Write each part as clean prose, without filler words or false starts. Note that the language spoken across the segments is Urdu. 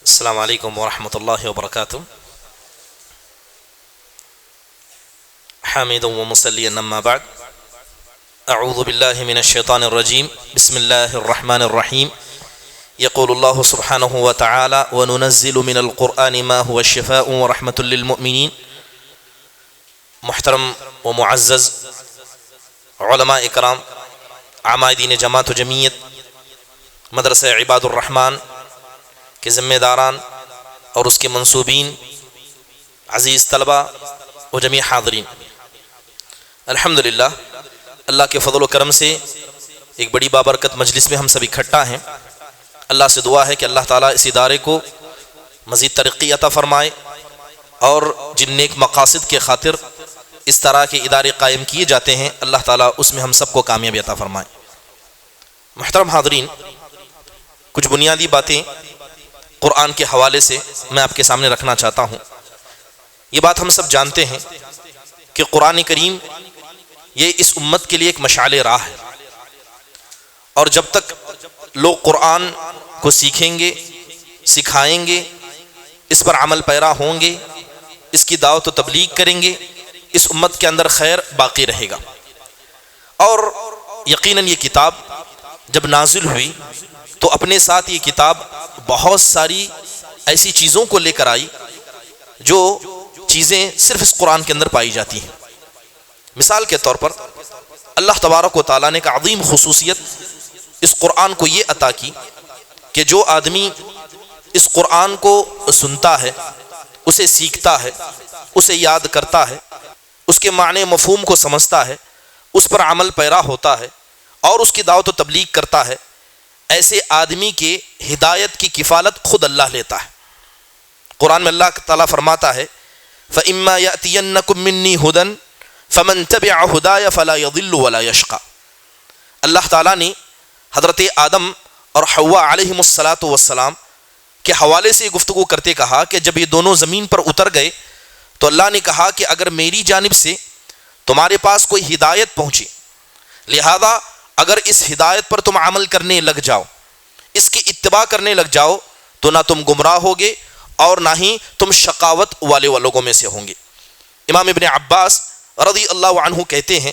السلام علیکم ورحمۃ اللہ وبرکاتہ۔ حامدا ومصلیا اما بعد، اعوذ باللہ من الشیطان الرجیم، بسم اللہ الرحمن الرحیم۔ یقول اللہ سبحانہ وتعالی وننزل من القرآن ما هو شفاء ورحمۃ للمؤمنین۔ محترم و معزز علماء اکرام، عمائدین جماعت و جمعیت مدرسہ عباد الرحمن کے ذمہ داران اور اس کے منصوبین، عزیز طلبہ و جمیع حاضرین، الحمدللہ اللہ کے فضل و کرم سے ایک بڑی بابرکت مجلس میں ہم سب اکٹھا ہیں۔ اللہ سے دعا ہے کہ اللہ تعالیٰ اس ادارے کو مزید ترقی عطا فرمائے اور جن نیک مقاصد کے خاطر اس طرح کے ادارے قائم کیے جاتے ہیں، اللہ تعالیٰ اس میں ہم سب کو کامیابی عطا فرمائے۔ محترم حاضرین، کچھ بنیادی باتیں قرآن کے حوالے سے میں آپ کے سامنے رکھنا چاہتا ہوں۔ یہ بات ہم سب جانتے ہیں کہ قرآن کریم یہ اس امت کے لیے ایک مشعل راہ ہے، اور جب تک لوگ قرآن کو سیکھیں گے، سکھائیں گے، اس پر عمل پیرا ہوں گے، اس کی دعوت و تبلیغ کریں گے، اس امت کے اندر خیر باقی رہے گا۔ اور یقیناً یہ کتاب جب نازل ہوئی تو اپنے ساتھ یہ کتاب بہت ساری ایسی چیزوں کو لے کر آئی جو چیزیں صرف اس قرآن کے اندر پائی جاتی ہیں۔ مثال کے طور پر اللہ تبارک و تعالیٰ نے ایک عظیم خصوصیت اس قرآن کو یہ عطا کی کہ جو آدمی اس قرآن کو سنتا ہے، اسے سیکھتا ہے، اسے یاد کرتا ہے، اس کے معنی مفہوم کو سمجھتا ہے، اس پر عمل پیرا ہوتا ہے اور اس کی دعوت و تبلیغ کرتا ہے، ایسے آدمی کے ہدایت کی کفالت خود اللہ لیتا ہے۔ قرآن میں اللہ تعالیٰ فرماتا ہے فَإِمَّا يَأْتِيَنَّكُم مِّنِّي هُدًى فَمَن تَبِعَ هُدَايَ فَلَا يَضِلُّ وَلَا يَشْقَى۔ اللہ تعالیٰ نے حضرت آدم اور حوا علیہم السلام کے حوالے سے گفتگو کرتے کہا کہ جب یہ دونوں زمین پر اتر گئے تو اللہ نے کہا کہ اگر میری جانب سے تمہارے پاس کوئی ہدایت پہنچے، لہذا اگر اس ہدایت پر تم عمل کرنے لگ جاؤ، اس کی اتباع کرنے لگ جاؤ، تو نہ تم گمراہ ہوگے اور نہ ہی تم شقاوت والے لوگوں میں سے ہوں گے۔ امام ابن عباس رضی اللہ عنہ کہتے ہیں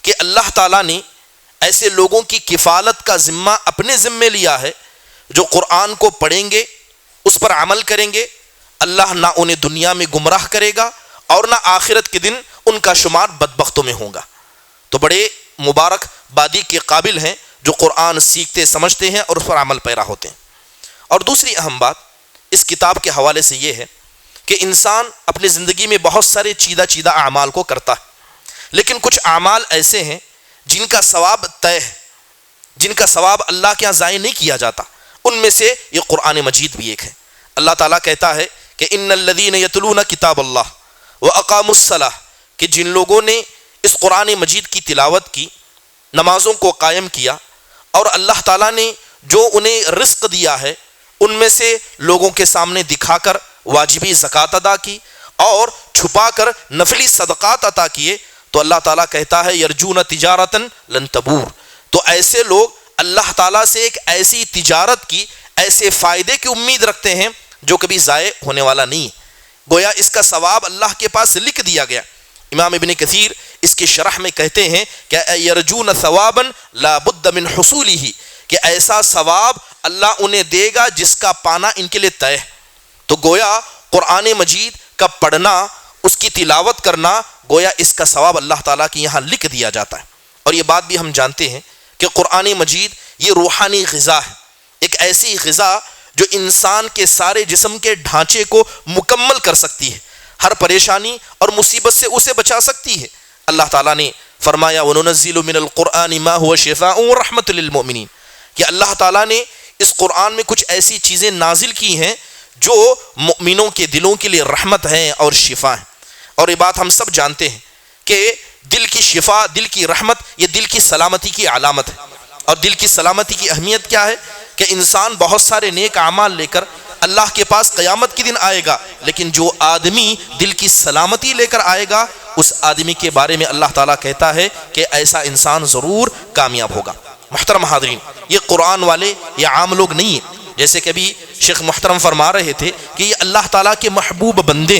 کہ اللہ تعالیٰ نے ایسے لوگوں کی کفالت کا ذمہ اپنے ذمے لیا ہے جو قرآن کو پڑھیں گے، اس پر عمل کریں گے، اللہ نہ انہیں دنیا میں گمراہ کرے گا اور نہ آخرت کے دن ان کا شمار بدبختوں میں ہوگا۔ تو بڑے مبارک بادی کے قابل ہیں جو قرآن سیکھتے سمجھتے ہیں اور اس پر عمل پیرا ہوتے ہیں۔ اور دوسری اہم بات اس کتاب کے حوالے سے یہ ہے کہ انسان اپنی زندگی میں بہت سارے چیدہ اعمال کو کرتا ہے، لیکن کچھ اعمال ایسے ہیں جن کا ثواب طے ہے، جن کا ثواب اللہ کے یہاں ضائع نہیں کیا جاتا۔ ان میں سے یہ قرآن مجید بھی ایک ہے۔ اللہ تعالیٰ کہتا ہے کہ ان الذین یتلون کتاب اللہ واقاموا الصلاۃ، کہ جن لوگوں نے اس قرآن مجید کی تلاوت کی، نمازوں کو قائم کیا، اور اللہ تعالیٰ نے جو انہیں رزق دیا ہے ان میں سے لوگوں کے سامنے دکھا کر واجبی زکوٰۃ ادا کی اور چھپا کر نفلی صدقات عطا کیے، تو اللہ تعالیٰ کہتا ہے یرجون تجارتا لن تبور، تو ایسے لوگ اللہ تعالیٰ سے ایک ایسی تجارت کی، ایسے فائدے کی امید رکھتے ہیں جو کبھی ضائع ہونے والا نہیں ہے، گویا اس کا ثواب اللہ کے پاس لکھ دیا گیا۔ امام ابن کثیر اس کی شرح میں کہتے ہیں کہ یرجون ثوابا لا بد من حصولہ، کہ ایسا ثواب اللہ انہیں دے گا جس کا پانا ان کے لیے طے ہے۔ تو گویا قرآن مجید کا پڑھنا، اس کی تلاوت کرنا، گویا اس کا ثواب اللہ تعالیٰ کے یہاں لکھ دیا جاتا ہے۔ اور یہ بات بھی ہم جانتے ہیں کہ قرآن مجید یہ روحانی غذا ہے، ایک ایسی غذا جو انسان کے سارے جسم کے ڈھانچے کو مکمل کر سکتی ہے، ہر پریشانی اور مصیبت سے اسے بچا سکتی ہے۔ اللہ تعالیٰ نے فرمایا وَنُنَزِّلُ مِنَ الْقُرْآنِ مَا هُوَ شِفَاءٌ وَرَحْمَةٌ لِّلْمُؤْمِنِينَ، کہ اللہ تعالیٰ نے اس قرآن میں کچھ ایسی چیزیں نازل کی ہیں جو مؤمنوں کے دلوں کے لیے رحمت ہیں اور شفا ہیں۔ اور یہ بات ہم سب جانتے ہیں کہ دل کی شفا، دل کی رحمت، یہ دل کی سلامتی کی علامت ہے۔ اور دل کی سلامتی کی اہمیت کیا ہے کہ انسان بہت سارے نیک اعمال لے کر اللہ کے پاس قیامت کے دن آئے گا، لیکن جو آدمی دل کی سلامتی لے کر آئے گا اس آدمی کے بارے میں اللہ تعالیٰ کہتا ہے کہ ایسا انسان ضرور کامیاب ہوگا۔ محترم حاضرین، یہ قرآن والے یہ عام لوگ نہیں ہیں، جیسے کہ ابھی شیخ محترم فرما رہے تھے کہ یہ اللہ تعالیٰ کے محبوب بندے،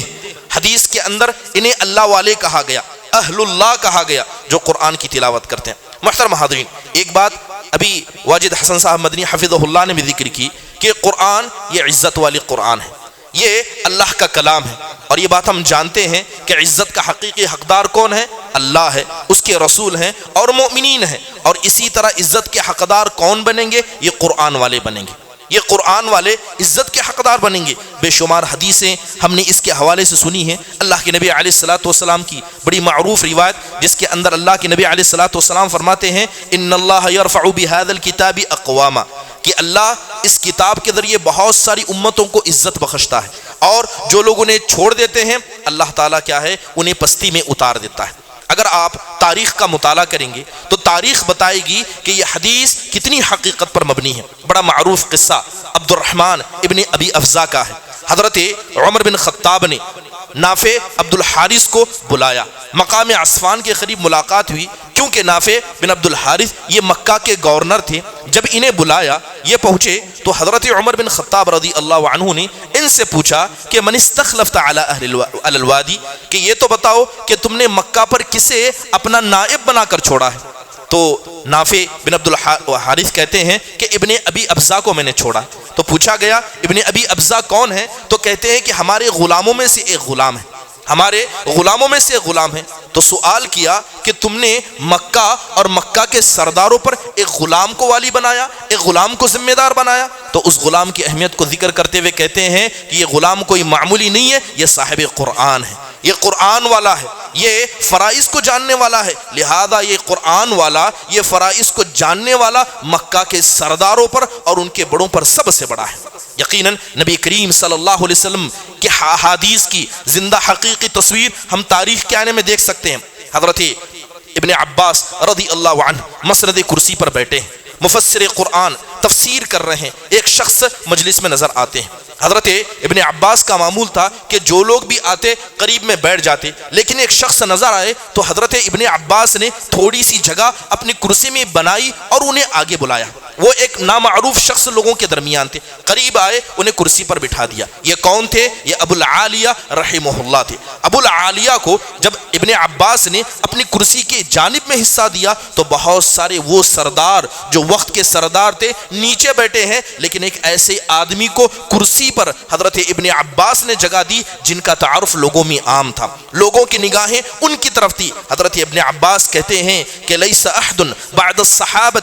حدیث کے اندر انہیں اللہ والے کہا گیا، اہل اللہ کہا گیا، جو قرآن کی تلاوت کرتے ہیں۔ محترم حاضرین، ایک بات ابھی واجد حسن صاحب مدنی حفظہ اللہ نے بھی ذکر کی کہ قرآن یہ عزت والی قرآن ہے، یہ اللہ کا کلام ہے، اور یہ بات ہم جانتے ہیں کہ عزت کا حقیقی حقدار کون ہے؟ اللہ ہے، اس کے رسول ہیں اور مومنین ہیں۔ اور اسی طرح عزت کے حقدار کون بنیں گے؟ یہ قرآن والے بنیں گے، یہ قرآن والے عزت کے حقدار بنیں گے۔ بے شمار حدیثیں ہم نے اس کے حوالے سے سنی ہیں۔ اللہ کے نبی علیہ الصلوۃ والسلام کی بڑی معروف روایت جس کے اندر اللہ کے نبی علیہ الصلوۃ والسلام فرماتے ہیں ان اللہ یرفع بهذا الكتاب اقواما، کہ اللہ اس کتاب کے ذریعے بہت ساری امتوں کو عزت بخشتا ہے، اور جو لوگ انہیں چھوڑ دیتے ہیں اللہ تعالیٰ کیا ہے انہیں پستی میں اتار دیتا ہے۔ اگر آپ تاریخ کا مطالعہ کریں گے تو تاریخ بتائے گی کہ یہ حدیث کتنی حقیقت پر مبنی ہے۔ بڑا معروف قصہ عبد الرحمن ابن ابی افزا کا ہے۔ حضرت عمر بن خطاب نے نافع عبد الحارث کو بلایا، مقام عصفان کے قریب ملاقات ہوئی، کیونکہ نافع بن عبد الحارث یہ مکہ کے گورنر تھے۔ جب انہیں بلایا، یہ پہنچے تو حضرت عمر بن خطاب رضی اللہ عنہ نے ان سے پوچھا کہ من استخلفت علی اہل الوادی، کہ یہ تو بتاؤ کہ تم نے مکہ پر کسے اپنا نائب بنا کر چھوڑا ہے؟ تو نافع بن عبد الحارث کہتے ہیں کہ ابن ابی ابزا کو میں نے چھوڑا۔ تو پوچھا گیا ابن ابی ابزا کون ہے؟ تو کہتے ہیں کہ ہمارے غلاموں میں سے ایک غلام ہے، ہمارے غلاموں میں سے ایک غلام ہے۔ تو سوال کیا کہ تم نے مکہ اور مکہ کے سرداروں پر ایک غلام کو والی بنایا، ایک غلام کو ذمہ دار بنایا؟ تو اس غلام کی اہمیت کو ذکر کرتے ہوئے کہتے ہیں کہ یہ غلام کوئی معمولی نہیں ہے، یہ صاحب قرآن ہے، یہ قرآن والا ہے، یہ فرائض کو جاننے والا ہے، لہذا یہ قرآن والا، یہ فرائض کو جاننے والا مکہ کے سرداروں پر اور ان کے بڑوں پر سب سے بڑا ہے۔ یقیناً نبی کریم صلی اللہ علیہ وسلم کے احادیث کی زندہ حقیقی تصویر ہم تاریخ کے آنے میں دیکھ سکتے ہیں۔ حضرت ابن عباس رضی اللہ عنہ مسند کرسی پر بیٹھے ہیں، مفسر قرآن تفسیر کر رہے ہیں، ایک شخص مجلس میں نظر آتے ہیں۔ حضرت ابن عباس کا معمول تھا کہ جو لوگ بھی آتے قریب میں بیٹھ جاتے، لیکن ایک شخص نظر آئے تو حضرت ابن عباس نے تھوڑی سی جگہ اپنی کرسی میں بنائی اور انہیں آگے بلایا۔ وہ ایک نامعروف شخص لوگوں کے درمیان تھے، قریب آئے، انہیں کرسی پر بٹھا دیا۔ یہ کون تھے؟ یہ ابو العالیہ رحمہ اللہ تھے۔ ابو العالیہ کو جب ابن عباس نے اپنی کرسی کے جانب میں حصہ دیا تو بہت سارے وہ سردار جو وقت کے سردار تھے نیچے بیٹھے ہیں، لیکن ایک ایسے آدمی کو کرسی پر حضرت ابن عباس نے جگہ دی جن کا تعارف لوگوں میں عام تھا، لوگوں کی نگاہیں ان کی طرف تھی۔ حضرت ابن عباس کہتے ہیں کہ لیس احد بعد الصحابہ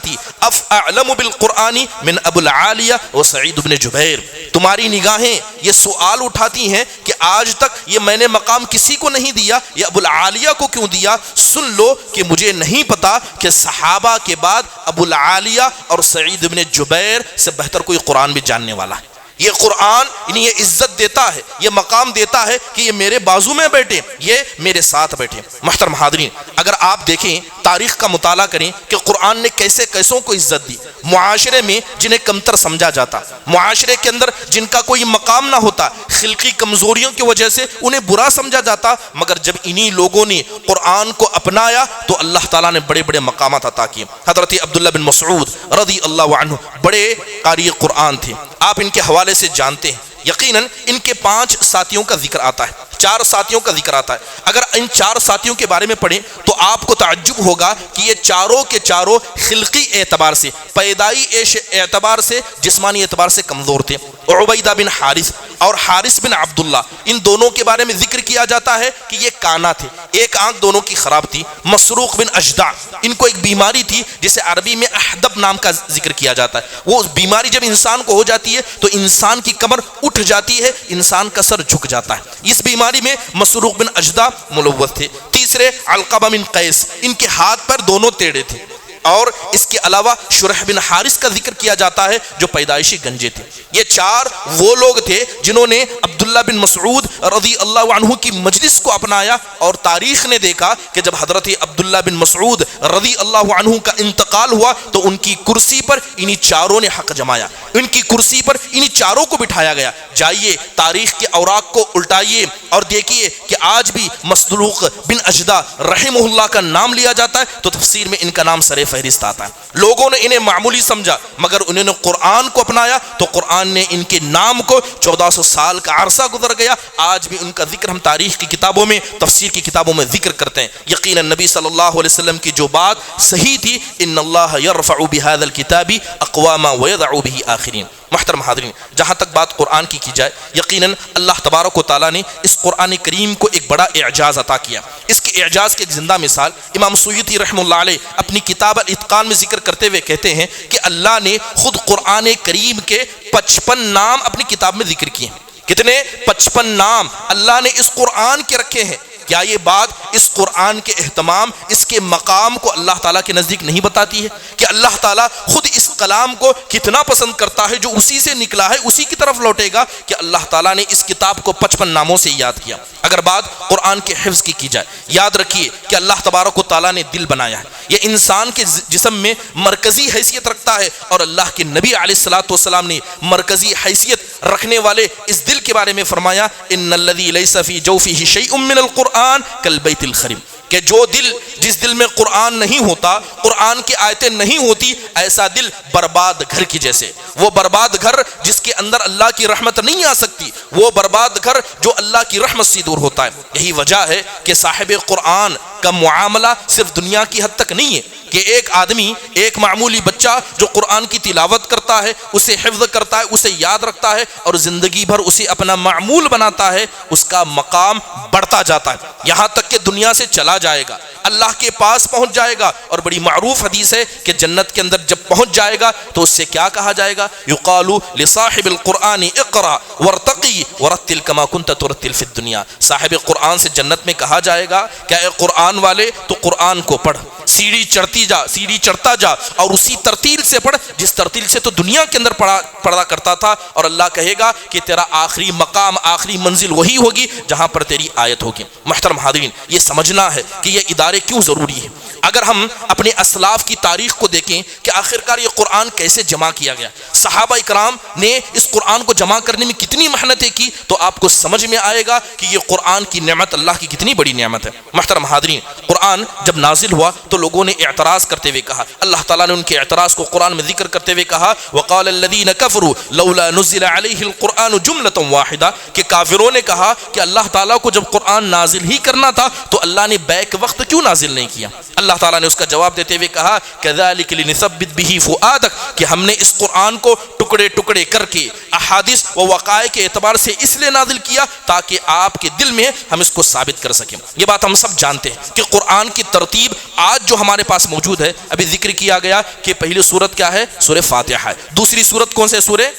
اعلم بالقرآن من ابو العالیہ و سعید بن جبیر۔ تمہاری نگاہیں یہ سوال اٹھاتی ہیں کہ آج تک یہ میں نے مقام کسی کو نہیں دیا، یہ ابو العالیہ کو کیوں دیا؟ سن لو کہ مجھے نہیں پتا کہ صحابہ کے بعد ابو العالیہ اور سعید بن جبیر سے بہتر کوئی قرآن بھی جاننے والا ہے۔ یہ قرآن انہیں یہ عزت دیتا ہے، یہ مقام دیتا ہے کہ یہ میرے بازو میں بیٹھے، یہ میرے ساتھ بیٹھے۔ محترم حاضرین، اگر آپ دیکھیں تاریخ کا مطالعہ کریں کہ قرآن نے کیسے کیسوں کو عزت دی۔ معاشرے میں جنہیں کمتر سمجھا جاتا، معاشرے کے اندر جن کا کوئی مقام نہ ہوتا، خلقی کمزوریوں کی وجہ سے انہیں برا سمجھا جاتا، مگر جب انہی لوگوں نے قرآن کو اپنایا تو اللہ تعالیٰ نے بڑے بڑے مقامات عطا کیے۔ حضرت عبداللہ بن مسعود رضی اللہ عنہ بڑے قاری قرآن تھے، آپ ان کے حوالے سے جانتے ہیں۔ یقیناً ان کے 5 ساتھیوں کا ذکر آتا ہے، 4 ساتھیوں کا ذکر آتا ہے۔ اگر ان 4 ساتھیوں کے بارے میں پڑھیں تو آپ کو تعجب ہوگا کہ یہ چاروں کے چاروں خلقی اعتبار سے، پیدائی اعتبار سے، جسمانی اعتبار سے کمزور تھے۔ عبیدہ بن حارث اور حارث بن عبداللہ، ان دونوں کے بارے میں ذکر کیا جاتا ہے کہ یہ کانا تھے، ایک آنکھ دونوں کی خراب تھی۔ مسروق بن اجدع، ان کو ایک بیماری تھی جسے عربی میں احدب نام کا ذکر کیا جاتا ہے۔ وہ بیماری جب انسان کو ہو جاتی ہے تو انسان کی کمر اٹھ جاتی ہے، انسان کا سر جھک جاتا ہے۔ اس بیماری میں مسروق بن اجدع ملوث تھے۔ تیسرے علقمہ بن قیس، ان کے ہاتھ پر دونوں ٹیڑھے تھے۔ اور اس کے علاوہ شرح بن حارث کا ذکر کیا جاتا ہے جو پیدائشی گنجے تھے۔ یہ 4 وہ لوگ تھے جنہوں نے عبداللہ بن مسعود رضی اللہ عنہ کی مجلس کو اپنایا، اور تاریخ نے دیکھا کہ جب حضرت عبداللہ بن مسعود رضی اللہ عنہ کا انتقال ہوا تو ان کی کرسی پر انہی 4 نے حق جمایا، ان کی کرسی پر انہی 4 کو بٹھایا گیا۔ جائیے تاریخ کے اوراق کو الٹائیے اور دیکھیے کہ آج بھی مسروق بن اجدع رحمہ اللہ کا نام لیا جاتا ہے تو تفسیر میں ان کا نام سر فہرست آتا ہے. لوگوں نے انہیں معمولی سمجھا مگر انہوں نے قرآن کو اپنایا تو قرآن نے ان کے نام کو 1400 سال کا عرصہ گزر گیا. آج بھی ان کا ذکر ہم تاریخ کی کتابوں میں تفسیر کی کتابوں میں ذکر کرتے ہیں. یقیناً نبی صلی اللہ علیہ وسلم کی جو بات صحیح تھی ان اللہ یرفع بهذا الكتاب اقواما ويضع به آخرین. محترم حاضرین جہاں تک بات قرآن کی جائے یقیناً اللہ تبارک و تعالیٰ نے اس قرآن کریم کو ایک بڑا اعجاز عطا کیا. اس کے اعجاز کی ایک زندہ مثال امام سیوطی رحمہ اللہ علیہ اپنی کتاب الاتقان میں ذکر کرتے ہوئے کہتے ہیں کہ اللہ نے خود قرآن کریم کے 55 نام اپنی کتاب میں ذکر کیے ہیں. کتنے؟ 55 نام اللہ نے اس قرآن کے رکھے ہیں. کیا یہ بات اس قرآن کے اہتمام اس کے مقام کو اللہ تعالیٰ کے نزدیک نہیں بتاتی ہے کہ اللہ تعالیٰ خود اس کلام کو کتنا پسند کرتا ہے جو اسی سے نکلا ہے اسی کی طرف لوٹے گا کہ اللہ تعالیٰ نے اس کتاب کو 55 ناموں سے یاد کیا. اگر بات قرآن کے حفظ کی جائے یاد رکھیے کہ اللہ تبارک و تعالیٰ نے دل بنایا ہے. یہ انسان کے جسم میں مرکزی حیثیت رکھتا ہے اور اللہ کے نبی علیہ الصلوۃ والسلام نے مرکزی حیثیت رکھنے والے اس دل کے بارے میں فرمایا ان الذی لیس فی جوفہ شیء من القرآن کالبیت الخرب کہ جو دل جس دل میں قرآن نہیں ہوتا قرآن کی آیتیں نہیں ہوتی ایسا دل برباد گھر کی جیسے. وہ برباد گھر جس کے اندر اللہ کی رحمت نہیں آ سکتی وہ برباد گھر جو اللہ کی رحمت سے دور ہوتا ہے. یہی وجہ ہے کہ صاحب قرآن کا معاملہ صرف دنیا کی حد تک نہیں ہے کہ ایک آدمی ایک معمولی بچہ جو قرآن کی تلاوت کرتا ہے اسے حفظ کرتا ہے اسے یاد رکھتا ہے اور زندگی بھر اسے اپنا معمول بناتا ہے اس کا مقام بڑھتا جاتا ہے یہاں تک کہ دنیا سے چلا جائے گا اللہ کے پاس پہنچ جائے گا. اور بڑی معروف حدیث ہے کہ جنت کے اندر جب پہنچ جائے گا تو اس سے کیا کہا جائے گا یقال لصاحب القرآن اقرا وارتقی ورتل کما كنت ترتل فی الدنیا. صاحب قرآن سے جنت میں کہا جائے گا کہ اے قرآن والے تو قرآن کو پڑھ سیڑھی چڑھتا جا اور اسی ترتیل سے پڑھ جس ترتیل سے تو دنیا کے اندر پڑھا کرتا تھا. اور اللہ کہے گا کہ تیرا آخری مقام آخری منزل وہی ہوگی جہاں پر تیری آیت ہوگی. محترم حاضرین یہ سمجھنا ہے کہ یہ ادارے کیوں ضروری ہے. اگر ہم اپنے اسلاف کی تاریخ کو دیکھیں کہ آخرکار یہ قرآن کیسے جمع کیا گیا صحابہ اکرام نے اس قرآن کو جمع کرنے میں کتنی محنتیں کی تو آپ کو سمجھ میں آئے گا کہ یہ قرآن کی نعمت اللہ کی کتنی بڑی نعمت ہے. محترم حاضرین قرآن جب نازل ہوا تو لوگوں نے اعتراض کرتے ہوئے کہا اللہ تعالیٰ نے ان کے اعتراض کو قرآن میں ذکر کرتے ہوئے کہا وقال الذین کفروا لولا نزل علیہ القرآن جملۃ واحدہ کہ کافروں نے کہا کہ اللہ تعالیٰ کو جب قرآن نازل ہی کرنا تھا تو اللہ نے بیک وقت کیوں نازل نہیں کیا. اللہ تعالیٰ نے اس کا جواب دیتے ہوئے کہا کذالک لنثبت به فؤادک کہ ہم نے اس قرآن کو ٹکڑے ٹکڑے کر کے احادیث و وقائع کے اعتبار سے اس لیے نازل کیا تاکہ آپ کے دل میں ہم اس کو ثابت کر سکیں. یہ بات ہم سب جانتے ہیں کہ قرآن کی ترتیب آج جو ہمارے پاس موجود ہے ابھی ذکر کیا گیا کہ پہلی سورت کیا ہے سورہ فاتحہ ہے دوسری سورت کون سے سورہ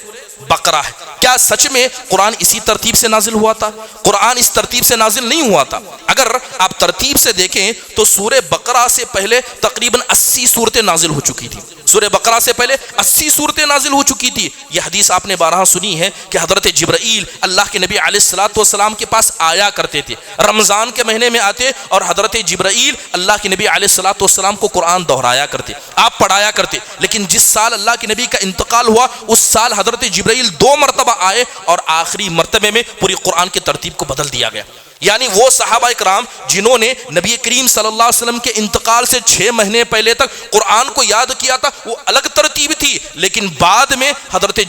بقرہ ہے. کیا سچ میں قرآن اسی ترتیب سے نازل ہوا تھا؟ قرآن اس ترتیب سے نازل نہیں ہوا تھا. اگر آپ ترتیب سے دیکھیں تو سورہ بقرہ سے پہلے تقریباً 80 صورتیں نازل ہو چکی تھی. سورہ بقرہ سے پہلے 80 صورتیں نازل ہو چکی تھی. یہ حدیث آپ نے بارہا سنی ہے کہ حضرت جبرائیل اللہ کے نبی علیہ الصلوۃ والسلام کے پاس آیا کرتے تھے. رمضان کے مہینے میں آتے اور حضرت جبرائیل اللہ کے نبی علیہ الصلوۃ والسلام کو قرآن دہرایا کرتے آپ پڑھایا کرتے. لیکن جس سال اللہ کے نبی کا انتقال ہوا اس سال حضرت جبرائیل 2 مرتبہ آئے اور آخری مرتبے میں پوری قرآن کی ترتیب کو بدل دیا گیا. یعنی وہ صحابہ اکرام جنہوں نے نبی کریم صلی اللہ علیہ وسلم کے انتقال سے 6 مہینے پہلے تک قرآن کو یاد کیا تھا وہ الگ ترتیب تھی لیکن بعد میں حضرت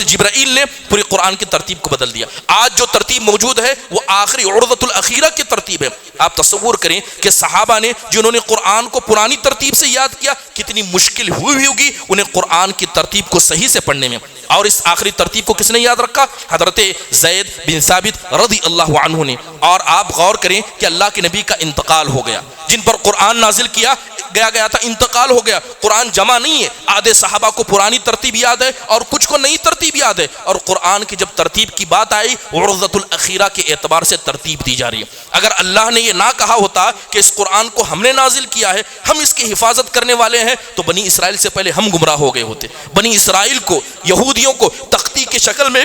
جبرائیل نے پوری قرآن کی ترتیب کو بدل دیا. آج جو ترتیب موجود ہے وہ آخری عرضۃ الاخیرہ کی ترتیب ہے. آپ تصور کریں کہ صحابہ نے جنہوں نے قرآن کو پرانی ترتیب سے یاد کیا کتنی مشکل ہوئی ہوگی انہیں قرآن کی ترتیب کو صحیح سے پڑھنے میں. اور اس آخری ترتیب کو کس نے یاد رکھا؟ حضرت زید بن ثابت رضی اللہ عنہ نے. اور آپ غور کریں کہ اللہ کے نبی کا انتقال ہو گیا جن پر قرآن نازل کیا گیا تھا انتقال ہو گیا. قرآن جمع نہیں ہے. آدھے صحابہ کو پرانی ترتیب یاد ہے اور کچھ کو نئی ترتیب یاد ہے. اور قرآن کی جب ترتیب کی بات آئی عرضۃ الاخیرہ کے اعتبار سے ترتیب دی جا رہی ہے. اگر اللہ نے یہ نہ کہا ہوتا کہ اس قرآن کو ہم نے نازل کیا ہے ہم اس کی حفاظت کرنے والے ہیں تو بنی اسرائیل سے پہلے ہم گمراہ ہو گئے ہوتے. بنی اسرائیل کو یہودیوں کو تختی کی شکل میں